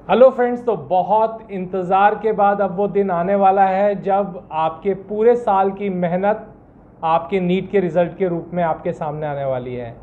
Hello friends, तो बहुत इंतज़ार के बाद अब वो दिन आने वाला है जब आपके पूरे साल की मेहनत आपके नीट के रिज़ल्ट के रूप में आपके सामने आने वाली है।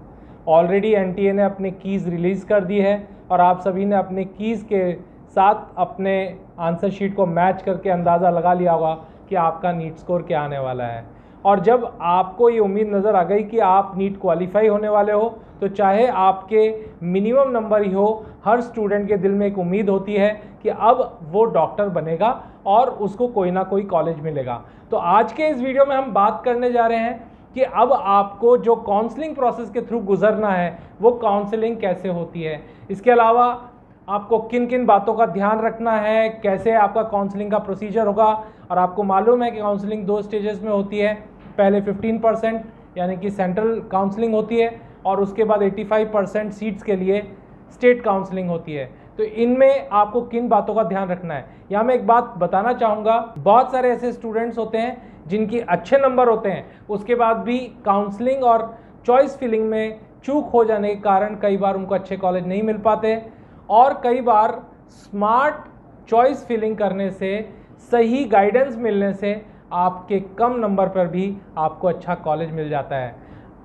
ऑलरेडी एनटीए ने अपने कीज़ रिलीज़ कर दी है और आप सभी ने अपने कीज़ के साथ अपने आंसर शीट को मैच करके अंदाज़ा लगा लिया होगा कि आपका नीट स्कोर क्या आने वाला है। और जब आपको ये उम्मीद नज़र आ गई कि आप नीट क्वालिफाई होने वाले हो, तो चाहे आपके मिनिमम नंबर ही हो, हर स्टूडेंट के दिल में एक उम्मीद होती है कि अब वो डॉक्टर बनेगा और उसको कोई ना कोई कॉलेज मिलेगा। तो आज के इस वीडियो में हम बात करने जा रहे हैं कि अब आपको जो काउंसलिंग प्रोसेस के थ्रू गुजरना है वो काउंसलिंग कैसे होती है। इसके अलावा आपको किन किन बातों का ध्यान रखना है, कैसे आपका काउंसलिंग का प्रोसीजर होगा। और आपको मालूम है कि काउंसलिंग 2 स्टेजेस में होती है। पहले 15% यानी कि सेंट्रल काउंसलिंग होती है और उसके बाद 85% सीट्स के लिए स्टेट काउंसलिंग होती है। तो इनमें आपको किन बातों का ध्यान रखना है, यहाँ मैं एक बात बताना चाहूँगा। बहुत सारे ऐसे स्टूडेंट्स होते हैं जिनकी अच्छे नंबर होते हैं, उसके बाद भी काउंसलिंग और चॉइस फिलिंग में चूक हो जाने के कारण कई बार उनको अच्छे कॉलेज नहीं मिल पाते। और कई बार स्मार्ट चॉइस फिलिंग करने से, सही गाइडेंस मिलने से आपके कम नंबर पर भी आपको अच्छा कॉलेज मिल जाता है।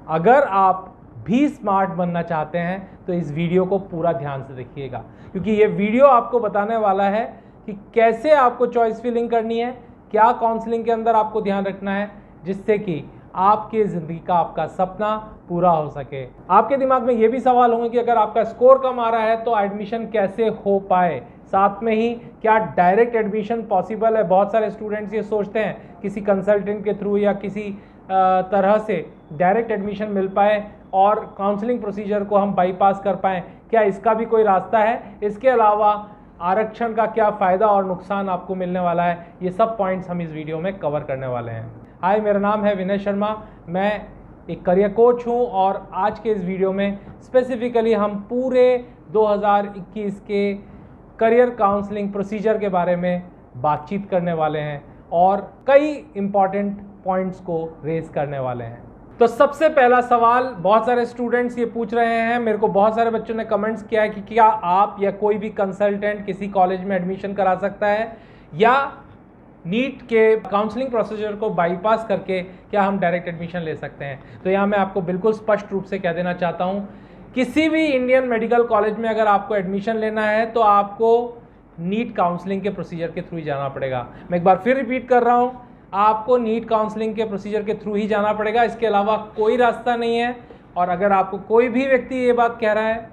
अगर आप भी स्मार्ट बनना चाहते हैं तो इस वीडियो को पूरा ध्यान से देखिएगा, क्योंकि ये वीडियो आपको बताने वाला है कि कैसे आपको चॉइस फिलिंग करनी है, क्या काउंसलिंग के अंदर आपको ध्यान रखना है, जिससे कि आपकी ज़िंदगी का आपका सपना पूरा हो सके। आपके दिमाग में ये भी सवाल होंगे कि अगर आपका स्कोर कम आ रहा है तो एडमिशन कैसे हो पाए, साथ में ही क्या डायरेक्ट एडमिशन पॉसिबल है। बहुत सारे स्टूडेंट्स ये सोचते हैं किसी कंसल्टेंट के थ्रू या किसी तरह से डायरेक्ट एडमिशन मिल पाए और काउंसलिंग प्रोसीजर को हम बाईपास कर पाएँ, क्या इसका भी कोई रास्ता है। इसके अलावा आरक्षण का क्या फ़ायदा और नुकसान आपको मिलने वाला है, ये सब पॉइंट्स हम इस वीडियो में कवर करने वाले हैं। हाय, मेरा नाम है विनय शर्मा, मैं एक करियर कोच हूँ और आज के इस वीडियो में स्पेसिफिकली हम पूरे 2021 के करियर काउंसलिंग प्रोसीजर के बारे में बातचीत करने वाले हैं और कई इम्पॉर्टेंट पॉइंट्स को रेज करने वाले हैं। तो सबसे पहला सवाल बहुत सारे स्टूडेंट्स ये पूछ रहे हैं, मेरे को बहुत सारे बच्चों ने कमेंट्स किया है कि क्या आप या कोई भी कंसल्टेंट किसी कॉलेज में एडमिशन करा सकता है, या नीट के काउंसलिंग प्रोसीजर को बाईपास करके क्या हम डायरेक्ट एडमिशन ले सकते हैं। तो यहाँ मैं आपको बिल्कुल स्पष्ट रूप से कह देना चाहता हूँ, किसी भी इंडियन मेडिकल कॉलेज में अगर आपको एडमिशन लेना है तो आपको नीट काउंसलिंग के प्रोसीजर के थ्रू ही जाना पड़ेगा। मैं एक बार फिर रिपीट कर रहा हूँ, आपको नीट काउंसलिंग के प्रोसीजर के थ्रू ही जाना पड़ेगा, इसके अलावा कोई रास्ता नहीं है। और अगर आपको कोई भी व्यक्ति ये बात कह रहा है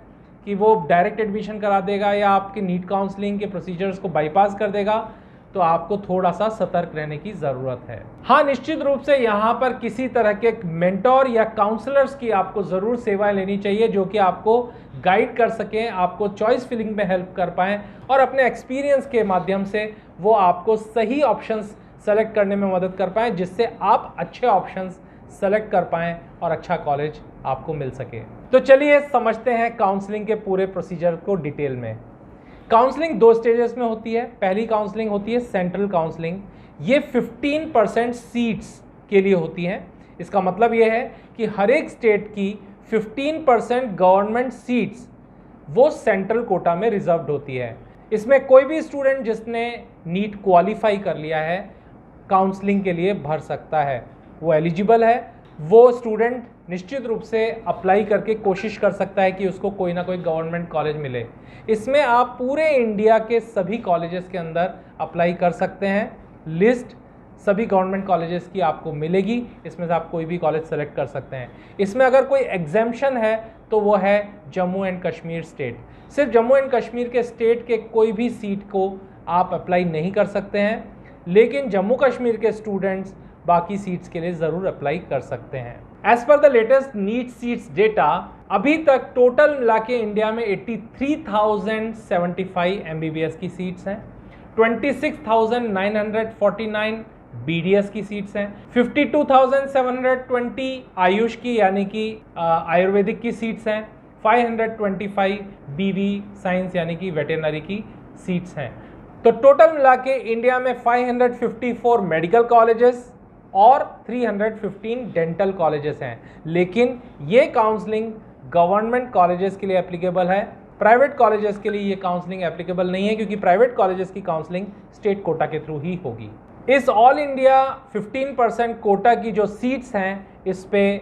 कि वो डायरेक्ट एडमिशन करा देगा या आपके नीट काउंसलिंग के प्रोसीजर्स को बाईपास कर देगा, तो आपको थोड़ा सा सतर्क रहने की ज़रूरत है। हाँ, निश्चित रूप से यहाँ पर किसी तरह के मेंटोर या काउंसलर्स की आपको ज़रूर सेवाएं लेनी चाहिए, जो कि आपको गाइड कर सकें, आपको चॉइस फिलिंग में हेल्प कर पाएँ और अपने एक्सपीरियंस के माध्यम से वो आपको सही ऑप्शंस सेलेक्ट करने में मदद कर पाएँ, जिससे आप अच्छे ऑप्शंस सेलेक्ट कर पाएँ और अच्छा कॉलेज आपको मिल सके। तो चलिए समझते हैं काउंसलिंग के पूरे प्रोसीजर को डिटेल में। काउंसलिंग 2 स्टेजेस में होती है। पहली काउंसलिंग होती है सेंट्रल काउंसलिंग, ये 15% सीट्स के लिए होती है। इसका मतलब ये है कि हर एक स्टेट की 15% गवर्नमेंट सीट्स वो सेंट्रल कोटा में रिजर्व्ड होती है। इसमें कोई भी स्टूडेंट जिसने नीट क्वालिफाई कर लिया है काउंसलिंग के लिए भर सकता है, वो एलिजिबल है। वो स्टूडेंट निश्चित रूप से अप्लाई करके कोशिश कर सकता है कि उसको कोई ना कोई गवर्नमेंट कॉलेज मिले। इसमें आप पूरे इंडिया के सभी कॉलेजेस के अंदर अप्लाई कर सकते हैं। लिस्ट सभी गवर्नमेंट कॉलेजेस की आपको मिलेगी, इसमें से आप कोई भी कॉलेज सेलेक्ट कर सकते हैं। इसमें अगर कोई एग्जेम्पशन है तो वो है जम्मू एंड कश्मीर स्टेट। सिर्फ जम्मू एंड कश्मीर के स्टेट के कोई भी सीट को आप अप्लाई नहीं कर सकते हैं, लेकिन जम्मू कश्मीर के स्टूडेंट्स बाकी सीट्स के लिए ज़रूर अप्लाई कर सकते हैं। As per the latest NEET seats data, अभी तक टोटल मिला के इंडिया में 83,075 MBBS की सीट्स हैं, 26,949 BDS की सीट्स हैं, 52,720 आयुष की यानी कि आयुर्वेदिक की सीट्स हैं, 525 BV साइंस यानी कि वेटेनरी की सीट्स हैं। तो टोटल मिला के इंडिया में 554 मेडिकल कॉलेजेस और 315 डेंटल कॉलेजेस हैं। लेकिन ये काउंसलिंग गवर्नमेंट कॉलेजेस के लिए एप्लीकेबल है, प्राइवेट कॉलेजेस के लिए ये काउंसलिंग एप्लीकेबल नहीं है, क्योंकि प्राइवेट कॉलेजेस की काउंसलिंग स्टेट कोटा के थ्रू ही होगी। इस ऑल इंडिया 15% कोटा की जो सीट्स हैं, इस पे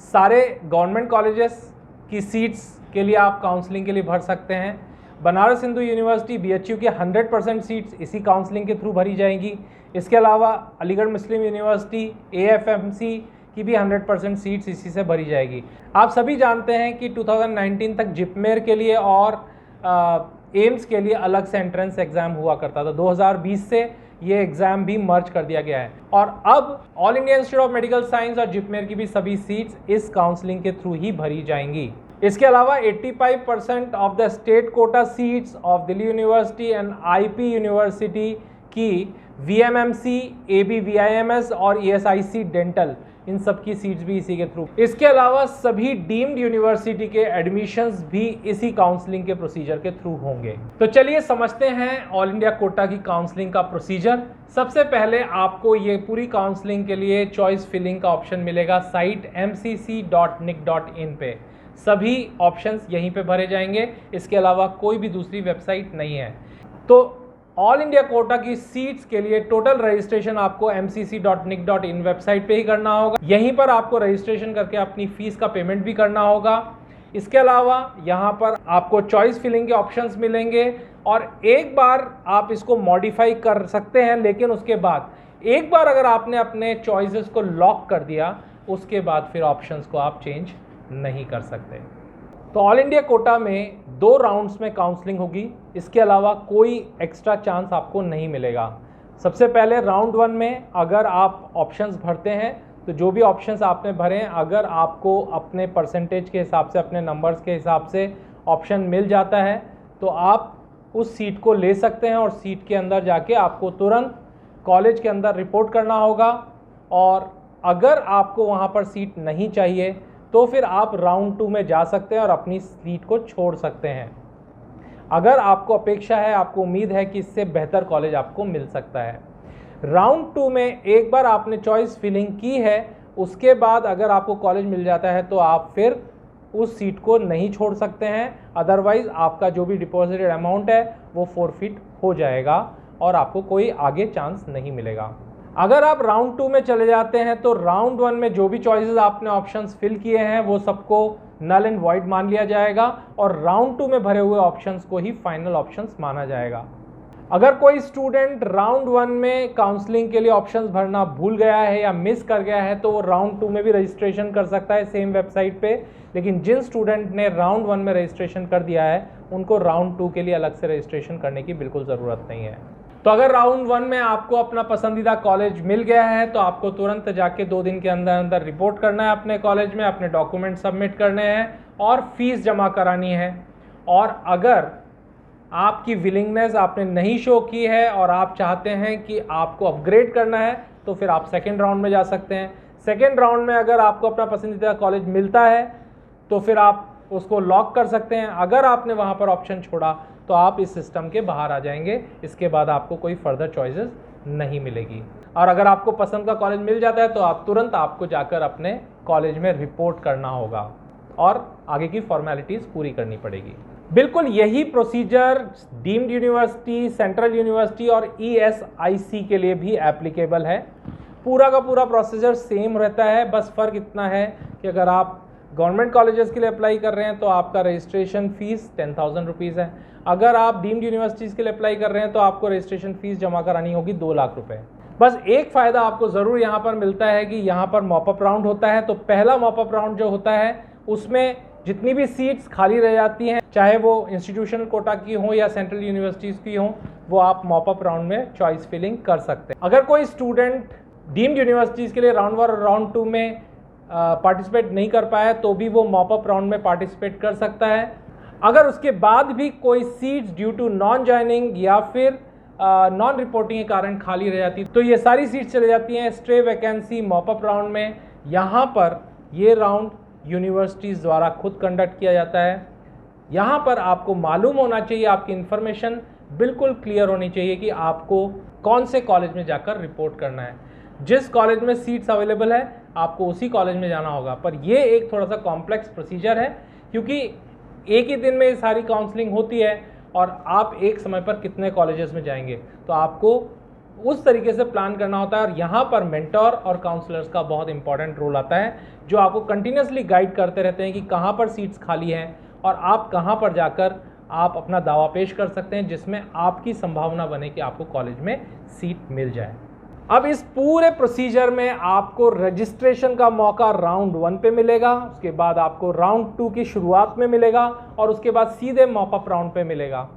सारे गवर्नमेंट कॉलेजेस की सीट्स के लिए आप काउंसलिंग के लिए भर सकते हैं। बनारस हिंदू यूनिवर्सिटी BHU की 100% सीट्स इसी काउंसलिंग के थ्रू भरी जाएंगी। इसके अलावा अलीगढ़ मुस्लिम यूनिवर्सिटी AFMC की भी 100% सीट्स इसी से भरी जाएगी। आप सभी जानते हैं कि 2019 तक जिपमेर के लिए और एम्स के लिए अलग से एंट्रेंस एग्जाम हुआ करता था। 2020 से ये एग्जाम भी मर्ज कर दिया गया है और अब all India institute of medical science और जिपमेर की भी सभी सीट्स इस काउंसलिंग के थ्रू ही भरी जाएंगी। इसके अलावा 85% of the state quota seats of Delhi university and IP university की VMMC, ABVIMS और ESIC डेंटल, इन सब की सीट्स भी इसी के थ्रू। इसके अलावा सभी डीम्ड यूनिवर्सिटी के एडमिशन्स भी इसी काउंसलिंग के प्रोसीजर के थ्रू होंगे। तो चलिए समझते हैं ऑल इंडिया कोटा की काउंसलिंग का प्रोसीजर। सबसे पहले आपको ये पूरी काउंसलिंग के लिए चॉइस फिलिंग का ऑप्शन मिलेगा साइट mcc.nic.in पे। सभी ऑप्शंस यहीं पे भरे जाएंगे, इसके अलावा कोई भी दूसरी वेबसाइट नहीं है। तो ऑल इंडिया कोटा की सीट्स के लिए टोटल रजिस्ट्रेशन आपको mcc.nic.in वेबसाइट पे ही करना होगा। यहीं पर आपको रजिस्ट्रेशन करके अपनी फीस का पेमेंट भी करना होगा। इसके अलावा यहाँ पर आपको चॉइस फिलिंग के ऑप्शंस मिलेंगे और एक बार आप इसको मॉडिफाई कर सकते हैं, लेकिन उसके बाद एक बार अगर आपने अपने चॉइसेस को लॉक कर दिया, उसके बाद फिर ऑप्शंस को आप चेंज नहीं कर सकते। तो ऑल इंडिया कोटा में 2 राउंड्स में काउंसलिंग होगी, इसके अलावा कोई एक्स्ट्रा चांस आपको नहीं मिलेगा। सबसे पहले राउंड 1 में अगर आप ऑप्शंस भरते हैं तो जो भी ऑप्शंस आपने भरे हैं, अगर आपको अपने परसेंटेज के हिसाब से, अपने नंबर्स के हिसाब से ऑप्शन मिल जाता है तो आप उस सीट को ले सकते हैं और सीट के अंदर जाके आपको तुरंत कॉलेज के अंदर रिपोर्ट करना होगा। और अगर आपको वहाँ पर सीट नहीं चाहिए तो फिर आप राउंड 2 में जा सकते हैं और अपनी सीट को छोड़ सकते हैं। अगर आपको अपेक्षा है, आपको उम्मीद है कि इससे बेहतर कॉलेज आपको मिल सकता है। राउंड 2 में एक बार आपने चॉइस फिलिंग की है, उसके बाद अगर आपको कॉलेज मिल जाता है तो आप फिर उस सीट को नहीं छोड़ सकते हैं, अदरवाइज आपका जो भी डिपॉजिटेड अमाउंट है वो फॉरफिट हो जाएगा और आपको कोई आगे चांस नहीं मिलेगा। अगर आप राउंड 2 में चले जाते हैं तो राउंड 1 में जो भी चॉइसेस आपने ऑप्शंस फिल किए हैं वो सबको नल एंड वॉइड मान लिया जाएगा और राउंड 2 में भरे हुए ऑप्शंस को ही फाइनल ऑप्शंस माना जाएगा। अगर कोई स्टूडेंट राउंड 1 में काउंसलिंग के लिए ऑप्शंस भरना भूल गया है या मिस कर गया है तो वो राउंड 2 में भी रजिस्ट्रेशन कर सकता है सेम वेबसाइट पे, लेकिन जिन स्टूडेंट ने राउंड 1 में रजिस्ट्रेशन कर दिया है उनको राउंड 2 के लिए अलग से रजिस्ट्रेशन करने की बिल्कुल ज़रूरत नहीं है। तो अगर राउंड 1 में आपको अपना पसंदीदा कॉलेज मिल गया है तो आपको तुरंत जाके 2 दिन के अंदर अंदर रिपोर्ट करना है अपने कॉलेज में, अपने डॉक्यूमेंट सबमिट करने हैं और फीस जमा करानी है। और अगर आपकी विलिंगनेस आपने नहीं शो की है और आप चाहते हैं कि आपको अपग्रेड करना है तो फिर आप सेकेंड राउंड में जा सकते हैं। सेकेंड राउंड में अगर आपको अपना पसंदीदा कॉलेज मिलता है तो फिर आप उसको लॉक कर सकते हैं। अगर आपने वहाँ पर ऑप्शन छोड़ा तो आप इस सिस्टम के बाहर आ जाएंगे, इसके बाद आपको कोई फर्दर चॉइसेस नहीं मिलेगी। और अगर आपको पसंद का कॉलेज मिल जाता है तो आप तुरंत आपको जाकर अपने कॉलेज में रिपोर्ट करना होगा और आगे की फॉर्मेलिटीज़ पूरी करनी पड़ेगी। बिल्कुल यही procedure deemed university, central university और ESIC के लिए भी एप्लीकेबल है। पूरा का पूरा प्रोसीजर सेम रहता है, बस फ़र्क इतना है कि अगर आप गवर्नमेंट कॉलेजेस के लिए अप्लाई कर रहे हैं तो आपका रजिस्ट्रेशन फ़ीस 10,000 रुपीज़ है। अगर आप डीम्ड यूनिवर्सिटीज़ के लिए अप्लाई कर रहे हैं तो आपको रजिस्ट्रेशन फ़ीस जमा करानी होगी 2 लाख रुपए। बस एक फ़ायदा आपको ज़रूर यहाँ पर मिलता है कि यहाँ पर मॉपअप राउंड होता है। तो पहला मॉपअप राउंड जो होता है उसमें जितनी भी सीट्स खाली रह जाती हैं, चाहे वो इंस्टीट्यूशनल कोटा की हों या सेंट्रल यूनिवर्सिटीज़ की हों, वो आप मॉपअप राउंड में चॉइस फिलिंग कर सकते हैं। अगर कोई स्टूडेंट डीम्ड यूनिवर्सिटीज़ के लिए राउंड 1 और राउंड 2 में पार्टिसिपेट नहीं कर पाया तो भी वो मॉपअप राउंड में पार्टिसिपेट कर सकता है। अगर उसके बाद भी कोई seats due to non joining या फिर नॉन रिपोर्टिंग के कारण खाली रह जाती तो ये सारी सीट्स चले जाती हैं स्ट्रे वैकेंसी मॉपअप राउंड में। यहाँ पर ये राउंड यूनिवर्सिटीज़ द्वारा खुद कंडक्ट किया जाता है। यहाँ पर आपको मालूम होना चाहिए, आपकी इन्फॉर्मेशन बिल्कुल क्लियर होनी चाहिए कि आपको कौन से कॉलेज में जाकर रिपोर्ट करना है। जिस कॉलेज में सीट्स अवेलेबल है आपको उसी कॉलेज में जाना होगा। पर ये एक थोड़ा सा कॉम्प्लेक्स प्रोसीजर है क्योंकि एक ही दिन में ये सारी काउंसलिंग होती है और आप एक समय पर कितने कॉलेजेस में जाएंगे, तो आपको उस तरीके से प्लान करना होता है। और यहाँ पर मेंटोर और काउंसलर्स का बहुत इंपॉर्टेंट रोल आता है, जो आपको कंटिन्यूसली गाइड करते रहते हैं कि कहाँ पर सीट्स खाली हैं और आप कहाँ पर जाकर आप अपना दावा पेश कर सकते हैं जिसमें आपकी संभावना बने कि आपको कॉलेज में सीट मिल जाए। अब इस पूरे प्रोसीजर में आपको रजिस्ट्रेशन का मौका राउंड 1 पे मिलेगा, उसके बाद आपको राउंड 2 की शुरुआत में मिलेगा और उसके बाद सीधे मॉप अप राउंड पे मिलेगा।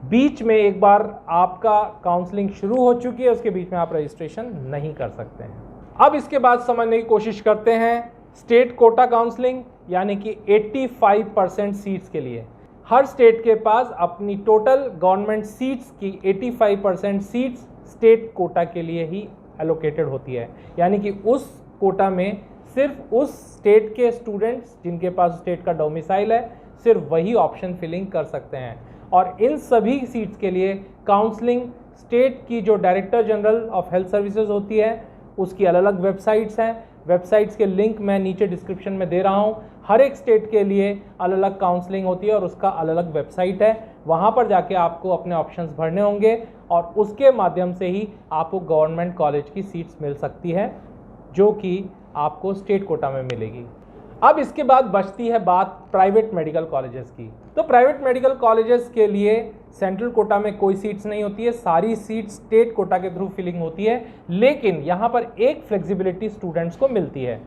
बीच में एक बार आपका काउंसलिंग शुरू हो चुकी है, उसके बीच में आप रजिस्ट्रेशन नहीं कर सकते हैं। अब इसके बाद समझने की कोशिश करते हैं स्टेट कोटा काउंसलिंग, यानी कि 85% सीट्स के लिए। हर स्टेट के पास अपनी टोटल गवर्नमेंट सीट्स की 85% सीट्स स्टेट कोटा के लिए ही एलोकेटेड होती है, यानी कि उस कोटा में सिर्फ उस स्टेट के स्टूडेंट्स जिनके पास स्टेट का डोमिसाइल है सिर्फ वही ऑप्शन फिलिंग कर सकते हैं। और इन सभी सीट्स के लिए काउंसलिंग स्टेट की जो director general of health services होती है उसकी अलग अलग वेबसाइट्स हैं, वेबसाइट्स के लिंक मैं नीचे डिस्क्रिप्शन में दे रहा हूं। हर एक स्टेट के लिए अलग अलग काउंसलिंग होती है और उसका अलग अलग वेबसाइट है, वहां पर जाके आपको अपने ऑप्शंस भरने होंगे और उसके माध्यम से ही आपको गवर्नमेंट कॉलेज की सीट्स मिल सकती है जो कि आपको स्टेट कोटा में मिलेगी। अब इसके बाद बचती है बात प्राइवेट मेडिकल कॉलेजेस की। तो प्राइवेट मेडिकल कॉलेजेस के लिए सेंट्रल कोटा में कोई सीट्स नहीं होती है, सारी सीट्स स्टेट कोटा के थ्रू फिलिंग होती है। लेकिन यहाँ पर एक फ्लेक्सिबिलिटी स्टूडेंट्स को मिलती है।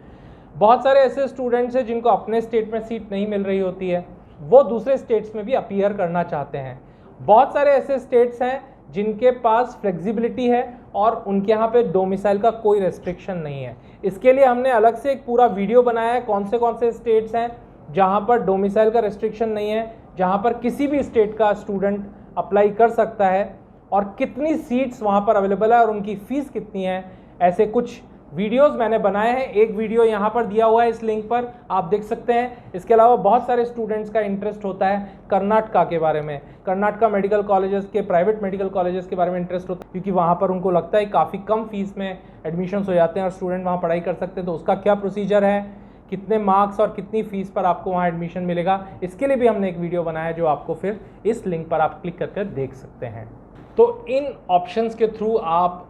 बहुत सारे ऐसे स्टूडेंट्स हैं जिनको अपने स्टेट में सीट नहीं मिल रही होती है, वो दूसरे स्टेट्स में भी अपीयर करना चाहते हैं। बहुत सारे ऐसे स्टेट्स हैं जिनके पास फ्लेक्सिबिलिटी है और उनके यहाँ पे डोमिसाइल का कोई रेस्ट्रिक्शन नहीं है। इसके लिए हमने अलग से एक पूरा वीडियो बनाया है कौन से स्टेट्स हैं जहाँ पर डोमिसाइल का रेस्ट्रिक्शन नहीं है, जहाँ पर किसी भी स्टेट का स्टूडेंट अप्लाई कर सकता है और कितनी सीट्स वहाँ पर अवेलेबल है और उनकी फ़ीस कितनी है। ऐसे कुछ वीडियोस मैंने बनाए हैं, एक वीडियो यहाँ पर दिया हुआ है इस लिंक पर, आप देख सकते हैं। इसके अलावा बहुत सारे स्टूडेंट्स का इंटरेस्ट होता है कर्नाटका के बारे में, कर्नाटका मेडिकल कॉलेजेस के, प्राइवेट मेडिकल कॉलेजेस के बारे में इंटरेस्ट होता है, क्योंकि वहाँ पर उनको लगता है काफ़ी कम फीस में एडमिशन्स हो जाते हैं और स्टूडेंट वहाँ पढ़ाई कर सकते हैं। तो उसका क्या प्रोसीजर है, कितने मार्क्स और कितनी फ़ीस पर आपको वहाँ एडमिशन मिलेगा, इसके लिए भी हमने एक वीडियो बनाया है जो आपको फिर इस लिंक पर आप क्लिक करके देख सकते हैं। तो इन ऑप्शंस के थ्रू आप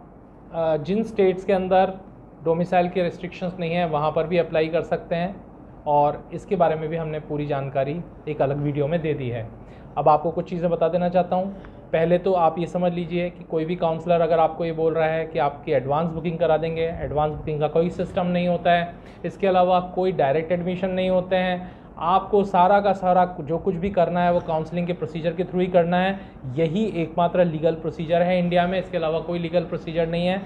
जिन स्टेट्स के अंदर डोमिसाइल के रेस्ट्रिक्शंस नहीं है वहाँ पर भी अप्लाई कर सकते हैं और इसके बारे में भी हमने पूरी जानकारी एक अलग वीडियो में दे दी है। अब आपको कुछ चीज़ें बता देना चाहता हूँ। पहले तो आप ये समझ लीजिए कि कोई भी काउंसलर अगर आपको ये बोल रहा है कि आपकी एडवांस बुकिंग करा देंगे, एडवांस बुकिंग का कोई सिस्टम नहीं होता है। इसके अलावा कोई डायरेक्ट एडमिशन नहीं होते हैं। आपको सारा का सारा जो कुछ भी करना है वो काउंसलिंग के प्रोसीजर के थ्रू ही करना है। यही एकमात्र लीगल प्रोसीजर है इंडिया में, इसके अलावा कोई लीगल प्रोसीजर नहीं है।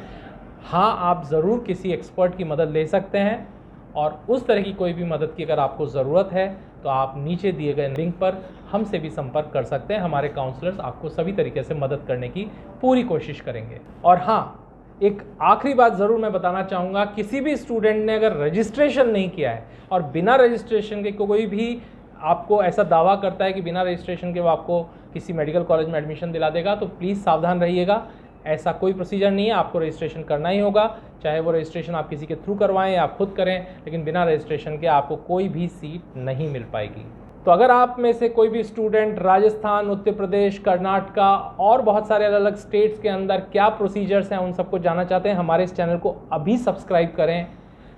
हाँ, आप ज़रूर किसी एक्सपर्ट की मदद ले सकते हैं और उस तरह की कोई भी मदद की अगर आपको ज़रूरत है तो आप नीचे दिए गए लिंक पर हमसे भी संपर्क कर सकते हैं। हमारे काउंसलर्स आपको सभी तरीके से मदद करने की पूरी कोशिश करेंगे। और हाँ, एक आखिरी बात ज़रूर मैं बताना चाहूँगा, किसी भी स्टूडेंट ने अगर रजिस्ट्रेशन नहीं किया है और बिना रजिस्ट्रेशन के कोई भी आपको ऐसा दावा करता है कि बिना रजिस्ट्रेशन के वो आपको किसी मेडिकल कॉलेज में एडमिशन दिला देगा, तो प्लीज़ सावधान रहिएगा। ऐसा कोई प्रोसीजर नहीं है, आपको रजिस्ट्रेशन करना ही होगा, चाहे वो रजिस्ट्रेशन आप किसी के थ्रू करवाएं या आप खुद करें, लेकिन बिना रजिस्ट्रेशन के आपको कोई भी सीट नहीं मिल पाएगी। तो अगर आप में से कोई भी स्टूडेंट राजस्थान, उत्तर प्रदेश, कर्नाटका और बहुत सारे अलग अलग स्टेट्स के अंदर क्या प्रोसीजर्स हैं उन सबको जानना चाहते हैं, हमारे इस चैनल को अभी सब्सक्राइब करें,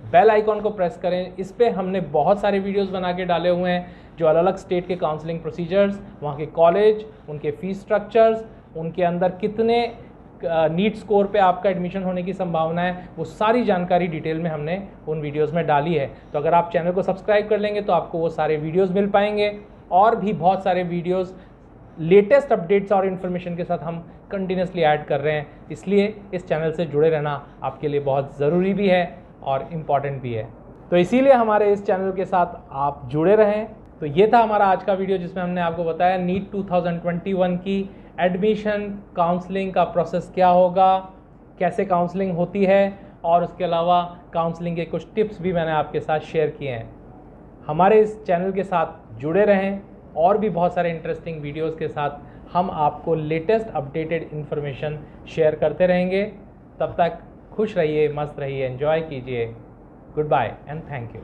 बेल आइकॉन को प्रेस करें। इस पर हमने बहुत सारे वीडियोस बना के डाले हुए हैं जो अलग अलग स्टेट के काउंसलिंग प्रोसीजर्स, वहाँ के कॉलेज, उनके फीस स्ट्रक्चर्स, उनके अंदर कितने नीट स्कोर पे आपका एडमिशन होने की संभावना है, वो सारी जानकारी डिटेल में हमने उन वीडियोस में डाली है। तो अगर आप चैनल को सब्सक्राइब कर लेंगे तो आपको वो सारे वीडियोस मिल पाएंगे और भी बहुत सारे वीडियोस लेटेस्ट अपडेट्स और इन्फॉर्मेशन के साथ हम कंटिन्यूसली ऐड कर रहे हैं। इसलिए इस चैनल से जुड़े रहना आपके लिए बहुत ज़रूरी भी है और इम्पॉर्टेंट भी है। तो इसीलिए हमारे इस चैनल के साथ आप जुड़े रहें। तो ये था हमारा आज का वीडियो जिसमें हमने आपको बताया नीट 2021 की एडमिशन काउंसलिंग का प्रोसेस क्या होगा, कैसे काउंसलिंग होती है और उसके अलावा काउंसलिंग के कुछ टिप्स भी मैंने आपके साथ शेयर किए हैं। हमारे इस चैनल के साथ जुड़े रहें और भी बहुत सारे इंटरेस्टिंग वीडियोस के साथ हम आपको लेटेस्ट अपडेटेड इन्फॉर्मेशन शेयर करते रहेंगे। तब तक खुश रहिए, मस्त रहिए, एंजॉय कीजिए। Goodbye and thank you.